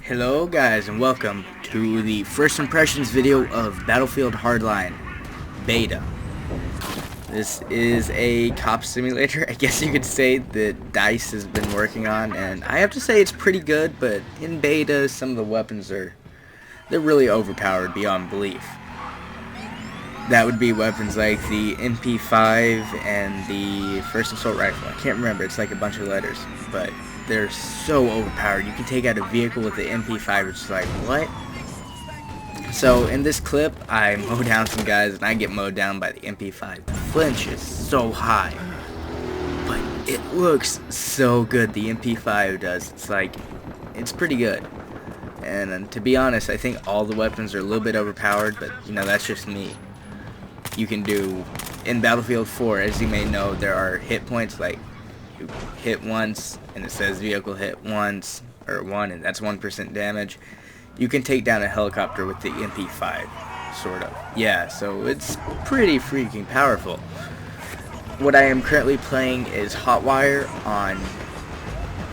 Hello guys and welcome to the first impressions video of Battlefield-Hardline Beta. This is a cop simulator, I guess you could say, that DICE has been working on, and I have to say it's pretty good, but in beta some of the weapons they're really overpowered beyond belief. That would be weapons like the MP5 and the first assault rifle. I can't remember, it's like a bunch of letters, but they're so overpowered. You can take out a vehicle with the MP5, it's like, what? So in this clip, I mow down some guys and I get mowed down by the MP5. The flinch is so high, but it looks so good. The MP5 does. It's like, it's pretty good. And to be honest, I think all the weapons are a little bit overpowered, but you know, that's just me. You can do, in Battlefield 4, as you may know, there are hit points, like you hit once and it says vehicle hit once, or 1, and that's 1% damage. You can take down a helicopter with the MP5, sort of. Yeah, so it's pretty freaking powerful. What I am currently playing is Hotwire on,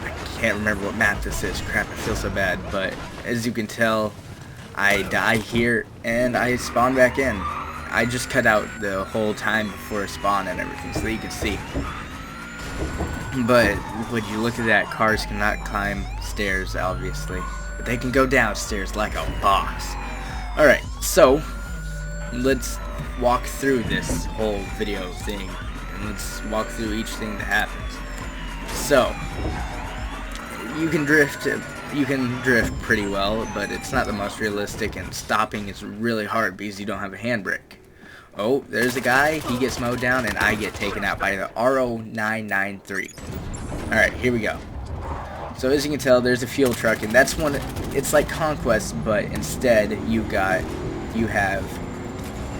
I can't remember what map this is, crap, I feel so bad, but as you can tell, I die here and I spawn back in. I just cut out the whole time before spawn and everything so that you can see. But would you look at that, cars cannot climb stairs, obviously. But they can go downstairs like a boss. Alright, so let's walk through this whole video thing. And let's walk through each thing that happens. So, you can drift pretty well, but it's not the most realistic, and stopping is really hard because you don't have a handbrake. Oh, there's a guy, he gets mowed down, and I get taken out by the RO993. Alright, here we go. So as you can tell, there's a fuel truck, and that's one, it's like Conquest, but instead you have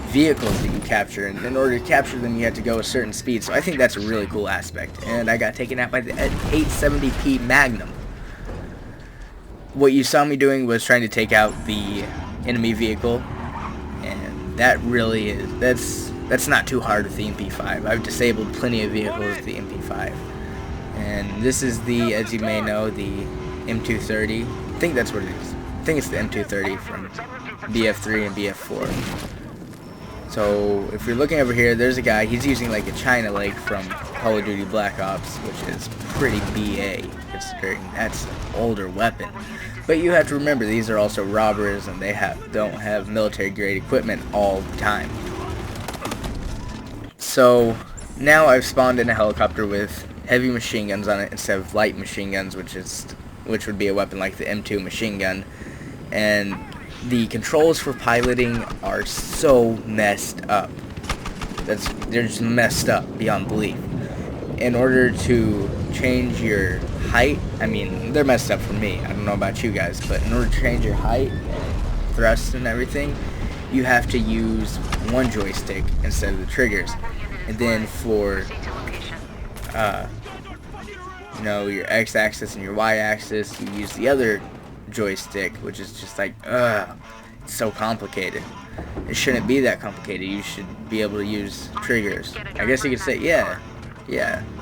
vehicles that you capture, and in order to capture them you have to go a certain speed, so I think that's a really cool aspect. And I got taken out by the 870p Magnum. What you saw me doing was trying to take out the enemy vehicle, and that really is, that's not too hard with the MP5. I've disabled plenty of vehicles with the MP5. And this is the, as you may know, the M230. I think that's what it is. I think it's the M230 from BF3 and BF4. So if you're looking over here, there's a guy, he's using like a China Lake from Call of Duty Black Ops, which is pretty BA, considering that's an older weapon. But you have to remember, these are also robbers, and they don't have military grade equipment all the time. So now I've spawned in a helicopter with heavy machine guns on it instead of light machine guns, which would be a weapon like the M2 machine gun. And the controls for piloting are so messed up. They're just messed up beyond belief. In order to change your height, I mean, they're messed up for me, I don't know about you guys, but in order to change your height, thrust and everything, you have to use one joystick instead of the triggers. And then for you know, your x-axis and your y-axis, you use the other joystick, which is just like, it's so complicated. It shouldn't be that complicated. You should be able to use triggers. I guess you could say, yeah,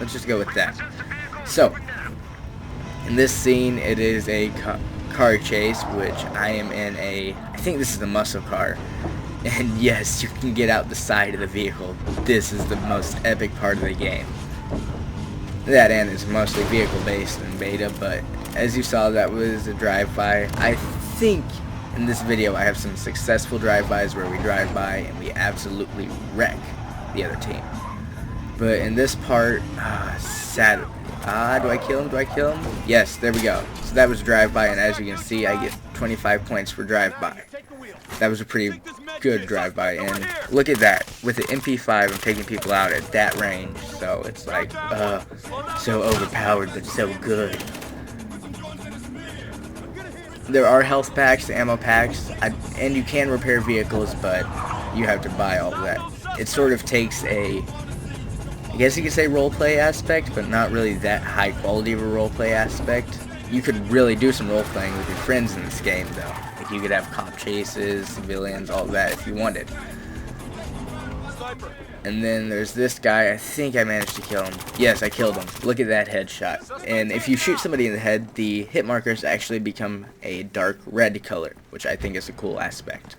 let's just go with that. So, in this scene, it is a car chase, which I am in I think this is a muscle car. And yes, you can get out the side of the vehicle. This is the most epic part of the game. That end is mostly vehicle based in beta, but as you saw, that was a drive-by. I think in this video I have some successful drive-bys where we drive by and we absolutely wreck the other team. But in this part, sad. Do I kill him? Yes, there we go. So that was drive-by, and as you can see, I get 25 points for drive-by. That was a pretty good drive-by, and look at that. With the MP5, I'm taking people out at that range, so it's like, so overpowered, but so good. There are health packs, ammo packs, and you can repair vehicles, but you have to buy all of that. It sort of takes I guess you could say roleplay aspect, but not really that high quality of a roleplay aspect. You could really do some role-playing with your friends in this game, though. Like, you could have cop chases, civilians, all that if you wanted. And then there's this guy. I think I managed to kill him. Yes, I killed him. Look at that headshot. And if you shoot somebody in the head, the hit markers actually become a dark red color, which I think is a cool aspect.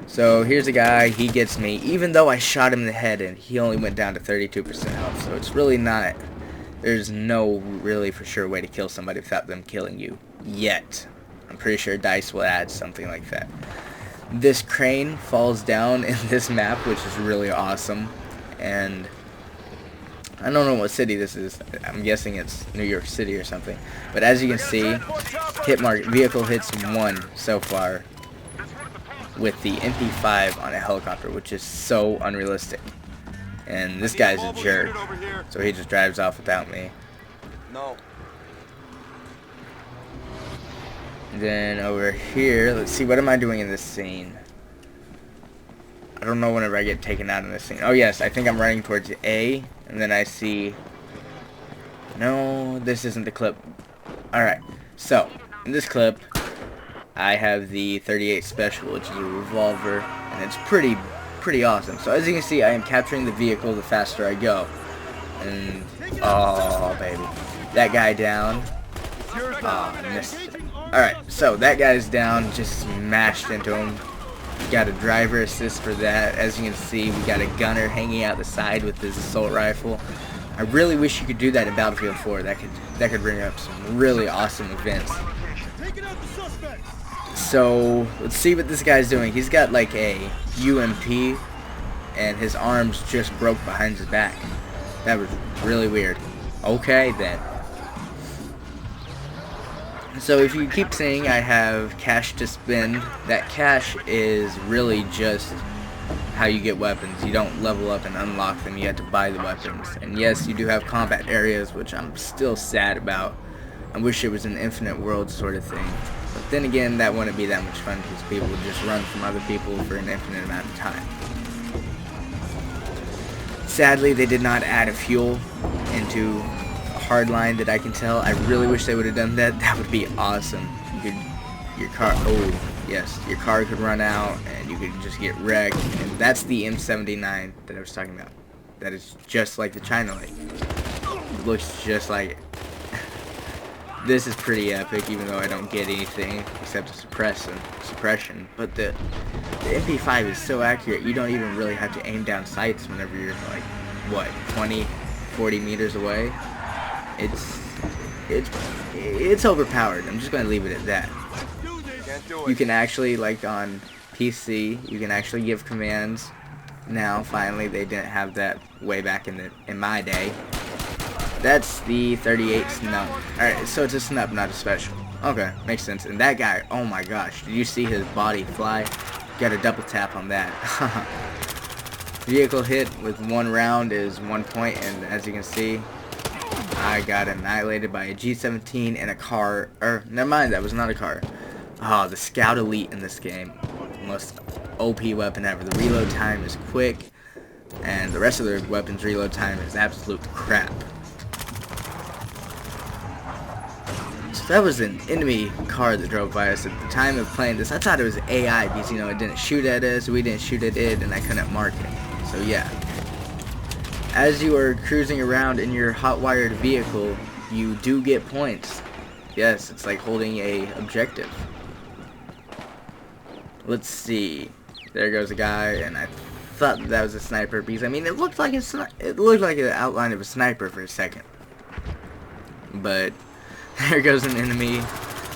So here's a guy. He gets me, even though I shot him in the head, and he only went down to 32% health. So it's really not... There's no really for sure way to kill somebody without them killing you. Yet. I'm pretty sure DICE will add something like that. This crane falls down in this map, which is really awesome. And I don't know what city this is. I'm guessing it's New York City or something. But as you can see, vehicle hits 1 so far with the MP5 on a helicopter, which is so unrealistic. And this guy's a jerk, so he just drives off without me. No. Then over here, let's see, what am I doing in this scene? I don't know whenever I get taken out in this scene. Oh yes, I think I'm running towards A, and then I see... No, this isn't the clip. Alright, so, in this clip, I have the 38 Special, which is a revolver, and it's pretty awesome. So as you can see, I am capturing the vehicle the faster I go. And, oh baby, that guy down. Oh, I missed it. Alright, so that guy's down, just smashed into him. Got a driver assist for that. As you can see, we got a gunner hanging out the side with his assault rifle. I really wish you could do that in Battlefield 4. That could bring up some really awesome events. So let's see what this guy's doing. He's got like a UMP, and his arms just broke behind his back. That was really weird. Okay then. So if you keep saying I have cash to spend, that cash is really just how you get weapons. You don't level up and unlock them, you have to buy the weapons. And yes, you do have combat areas, which I'm still sad about. I wish it was an infinite world sort of thing. But then again, that wouldn't be that much fun because people would just run from other people for an infinite amount of time. Sadly, they did not add a fuel into Hardline that I can tell. I really wish they would have done that. That would be awesome. Your car could run out and you could just get wrecked. And that's the M79 that I was talking about. That is just like the China Lake. It looks just like it. This is pretty epic, even though I don't get anything except a suppression. But the MP5 is so accurate, you don't even really have to aim down sights whenever you're like, what, 20, 40 meters away. It's overpowered. I'm just going to leave it at that. You can actually, like on PC, you can actually give commands. Now, finally, they didn't have that way back in my day. That's the 38 snub. Alright, so it's a snub, not a special. Okay, makes sense. And that guy, oh my gosh, did you see his body fly? Got a double tap on that. Vehicle hit with 1 round is 1 point, and as you can see, I got annihilated by a G17 and a car. Never mind, that was not a car. Oh, the Scout Elite in this game. Most OP weapon ever. The reload time is quick, and the rest of the weapons' reload time is absolute crap. So that was an enemy car that drove by us at the time of playing this. I thought it was AI because, you know, it didn't shoot at us, we didn't shoot at it, and I couldn't mark it. So yeah. As you are cruising around in your hot-wired vehicle, you do get points. Yes, it's like holding a objective. Let's see. There goes a guy, and I thought that was a sniper because, I mean, it looked like an outline of a sniper for a second. But there goes an enemy.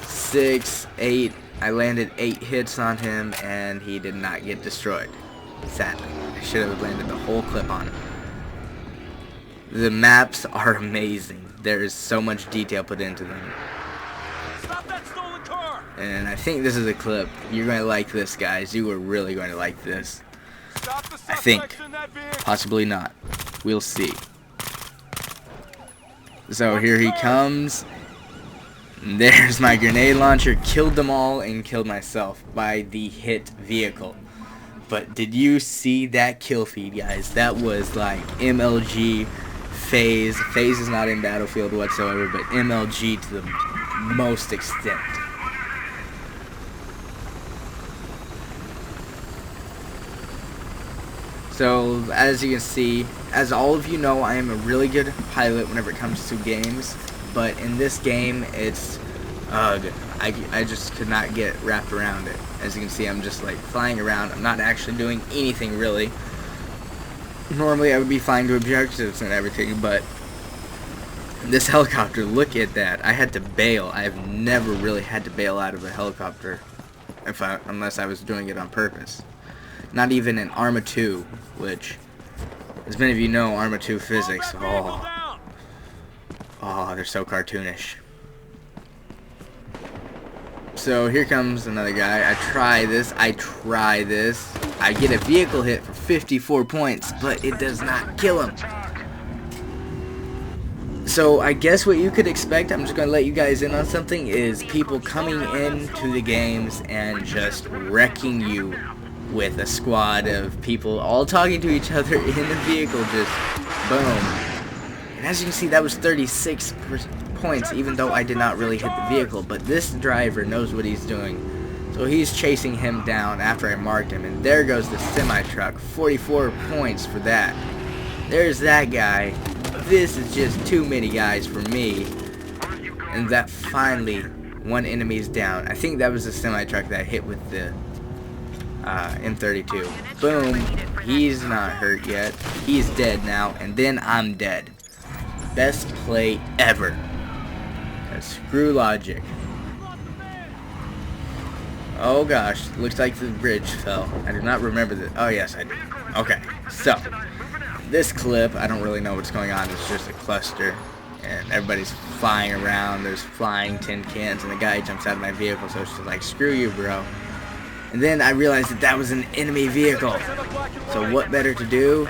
6, 8. I landed 8 hits on him, and he did not get destroyed. Sadly, I should have landed the whole clip on him. The maps are amazing. There is so much detail put into them. Stop that stolen car! And I think this is a clip. You're going to like this, guys. You are really going to like this. I think. Possibly not. We'll see. So here he comes. There's my grenade launcher. Killed them all and killed myself by the hit vehicle. But did you see that kill feed, guys? That was like MLG phase. Phase is not in Battlefield whatsoever, but MLG to the most extent. So, as you can see, as all of you know, I am a really good pilot whenever it comes to games, but in this game, it's, I just could not get wrapped around it. As you can see, I'm just like flying around. I'm not actually doing anything really. Normally, I would be flying to objectives and everything, but this helicopter, look at that. I had to bail. I have never really had to bail out of a helicopter, unless I was doing it on purpose. Not even in Arma 2, which, as many of you know, Arma 2 physics, oh, they're so cartoonish. So here comes another guy. I try this. I get a vehicle hit for 54 points, but it does not kill him. So I guess what you could expect, I'm just going to let you guys in on something, is people coming into the games and just wrecking you with a squad of people all talking to each other in the vehicle, just boom. And as you can see, that was 36 points, even though I did not really hit the vehicle. But this driver knows what he's doing, so he's chasing him down after I marked him. And there goes the semi-truck, 44 points for that. There's that guy. This is just too many guys for me. And that finally, one enemy is down. I think that was the semi-truck that I hit with the M32. Boom. He's not hurt yet. He's dead now. And then I'm dead. Best play ever. Screw logic. Oh gosh. Looks like the bridge fell. I do not remember that. Oh yes, I do. Okay. So, this clip, I don't really know what's going on. It's just a cluster. And everybody's flying around. There's flying tin cans. And the guy jumps out of my vehicle. So it's just like, screw you, bro. And then I realized that that was an enemy vehicle. So what better to do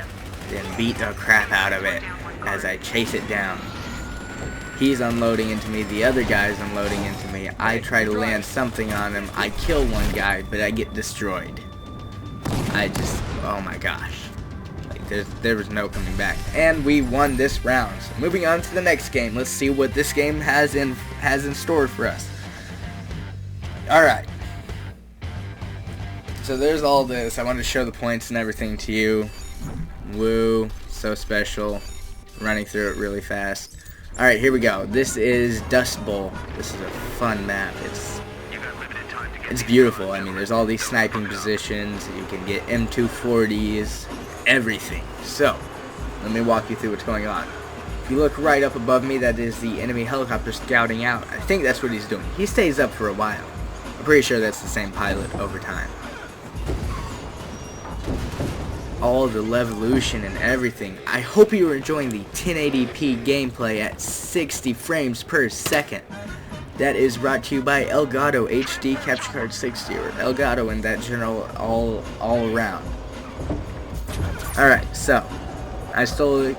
than beat the crap out of it as I chase it down. He's unloading into me. The other guy's unloading into me. I try to land something on him. I kill one guy, but I get destroyed. Oh my gosh. Like there was no coming back. And we won this round. So moving on to the next game. Let's see what this game has in store for us. Alright. So there's all this. I wanted to show the points and everything to you. Woo. So special. Running through it really fast. Alright, here we go. This is Dust Bowl. This is a fun map. It's beautiful. I mean, there's all these sniping positions. You can get M240s. Everything. So, let me walk you through what's going on. If you look right up above me, that is the enemy helicopter scouting out. I think that's what he's doing. He stays up for a while. I'm pretty sure that's the same pilot over time. All the levolution and everything. I hope you are enjoying the 1080p gameplay at 60 frames per second. That is brought to you by Elgato HD Capture Card 60, or Elgato in that general all around. Alright, so I stole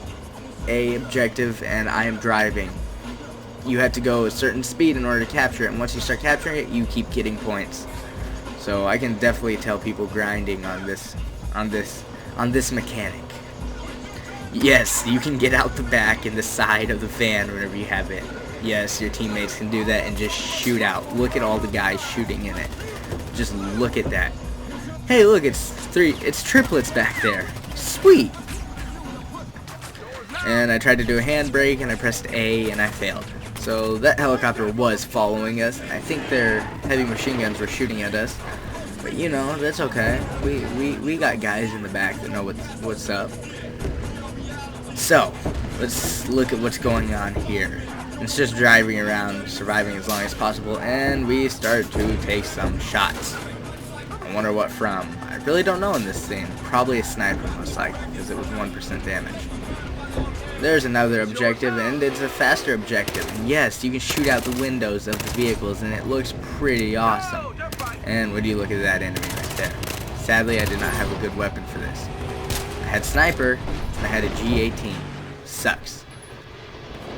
a objective and I am driving. You have to go a certain speed in order to capture it, and once you start capturing it, you keep getting points. So I can definitely tell people grinding on this mechanic. Yes, you can get out the back and the side of the van whenever you have it. Yes, your teammates can do that and just shoot out. Look at all the guys shooting in it. Just look at that. Hey, look, it's triplets back there. Sweet. And I tried to do a handbrake and I pressed A and I failed. So that helicopter was following us, and I think their heavy machine guns were shooting at us. But you know, that's okay. We got guys in the back that know what's up. So, let's look at what's going on here. It's just driving around, surviving as long as possible, and we start to take some shots. I wonder what from. I really don't know in this scene. Probably a sniper, most likely, because it was 1% damage. There's another objective, and it's a faster objective. And yes, you can shoot out the windows of the vehicles, and it looks pretty awesome. And would you look at that enemy right there. Sadly, I did not have a good weapon for this. I had sniper, and I had a G18. Sucks.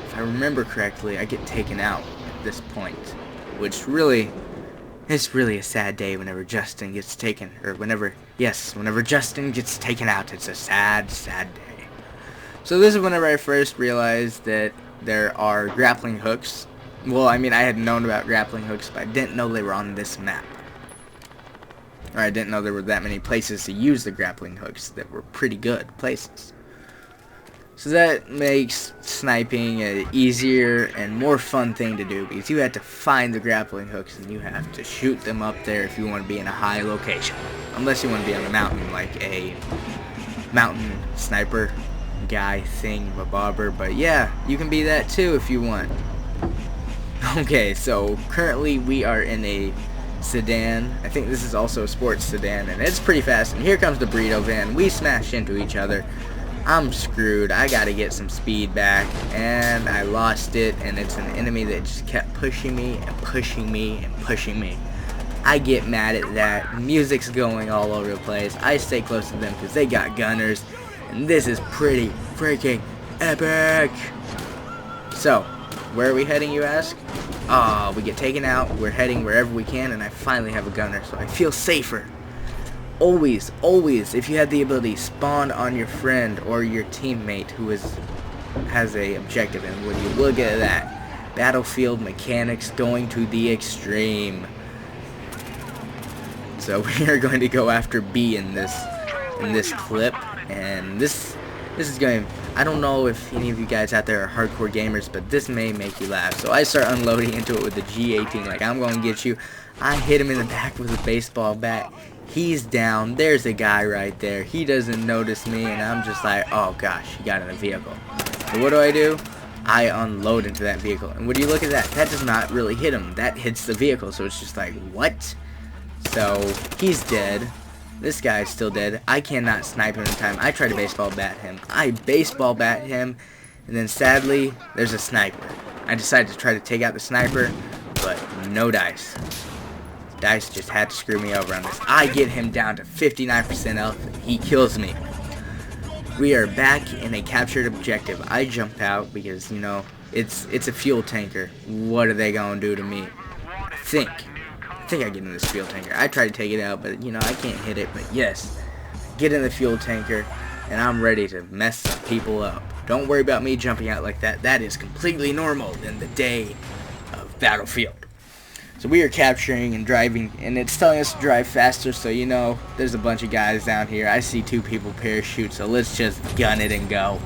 If I remember correctly, I get taken out at this point, which really, it's really a sad day whenever Justin gets taken, or whenever Justin gets taken out. It's a sad, sad day. So this is whenever I first realized that there are grappling hooks. Well, I mean, I had known about grappling hooks, but I didn't know they were on this map. Or I didn't know there were that many places to use the grappling hooks that were pretty good places. So that makes sniping an easier and more fun thing to do, because you have to find the grappling hooks and you have to shoot them up there if you want to be in a high location. Unless you want to be on a mountain like a mountain sniper guy thing, babobber. But yeah, you can be that too if you want. Okay, so currently we are in a sedan. I think this is also a sports sedan, and it's pretty fast. And here comes the burrito van. We smash into each other. I'm screwed. I gotta get some speed back, and I lost it, and it's an enemy that just kept pushing me and pushing me and pushing me. I get mad at that. Music's going all over the place. I stay close to them because they got gunners, and this is pretty freaking epic. So, where are we heading, you ask? We get taken out. We're heading wherever we can, and I finally have a gunner, so I feel safer. Always, if you have the ability, spawn on your friend or your teammate who has a objective, and when you look at that, Battlefield mechanics going to the extreme. So we are going to go after B in this clip, and this is going. I don't know if any of you guys out there are hardcore gamers, but this may make you laugh. So I start unloading into it with the G18, like I'm going to get you. I hit him in the back with a baseball bat. He's down. There's a guy right there. He doesn't notice me, and I'm just like, oh gosh, he got in a vehicle. So what do? I unload into that vehicle, and would you look at that? That does not really hit him. That hits the vehicle, so it's just like, what? So he's dead. This guy's still dead. I cannot snipe him in time. I try to baseball bat him. I baseball bat him, and then sadly, there's a sniper. I decided to try to take out the sniper, but no dice. Dice just had to screw me over on this. I get him down to 59% health. He kills me. We are back in a captured objective. I jump out because, you know, it's a fuel tanker. What are they gonna do to me? I think I get in this fuel tanker. I try to take it out, but, you know, I can't hit it. But yes, get in the fuel tanker, and I'm ready to mess some people up. Don't worry about me jumping out like that. That is completely normal in the day of Battlefield. So we are capturing and driving, and it's telling us to drive faster, so you know, there's a bunch of guys down here. I see 2 people parachute, so let's just gun it and go.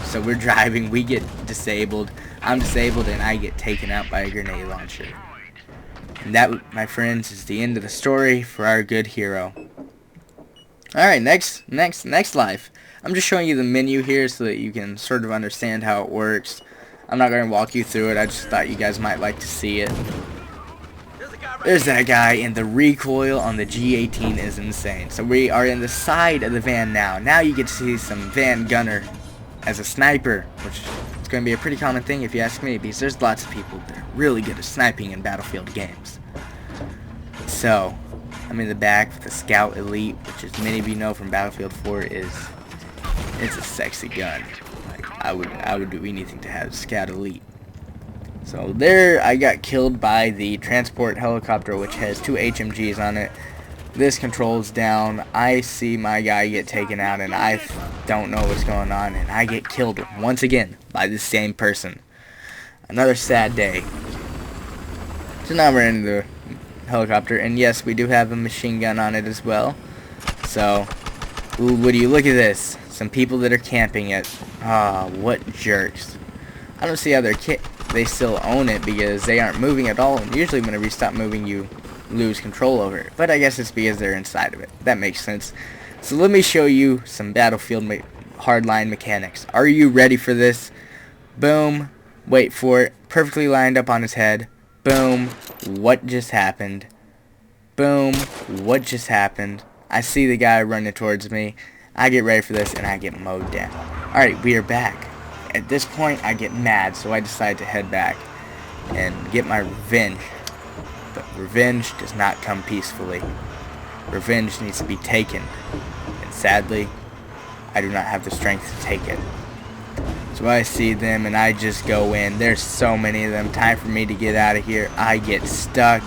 So we're driving, we get disabled. I'm disabled, and I get taken out by a grenade launcher. And that, my friends, is the end of the story for our good hero. Alright, next life. I'm just showing you the menu here so that you can sort of understand how it works. I'm not going to walk you through it, I just thought you guys might like to see it. There's that guy, and the recoil on the G18 is insane. So we are in the side of the van now. Now you get to see some van gunner as a sniper, which is going to be a pretty common thing if you ask me, because there's lots of people that are really good at sniping in Battlefield games. So, I'm in the back with the Scout Elite, which as many of you know from Battlefield 4 it's a sexy gun. Like, I would do anything to have Scout Elite. So there, I got killed by the transport helicopter, which has 2 HMGs on it. This controls down. I see my guy get taken out, and I don't know what's going on, and I get killed once again by the same person. Another sad day. So now we're in the helicopter, and yes, we do have a machine gun on it as well. So, ooh, would you look at this? Some people that are camping it. Ah, what jerks. I don't see how they still own it, because they aren't moving at all, and usually whenever you stop moving you lose control over it, but I guess it's because they're inside of it. That makes sense. So let me show you some Battlefield hardline mechanics. Are you ready for this? Boom, wait for it, perfectly lined up on his head. Boom, what just happened? Boom, what just happened? I see the guy running towards me. I get ready for this, and I get mowed down. Alright, we are back. At this point, I get mad, so I decide to head back and get my revenge. But revenge does not come peacefully. Revenge needs to be taken. And sadly, I do not have the strength to take it. So I see them, and I just go in. There's so many of them. Time for me to get out of here. I get stuck.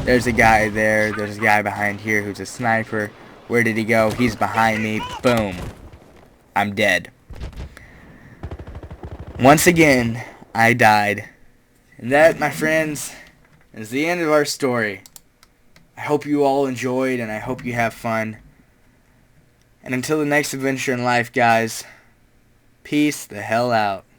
There's a guy there. There's a guy behind here who's a sniper. Where did he go? He's behind me. Boom. I'm dead. Once again, I died. And that, my friends, is the end of our story. I hope you all enjoyed, and I hope you have fun. And until the next adventure in life, guys, peace the hell out.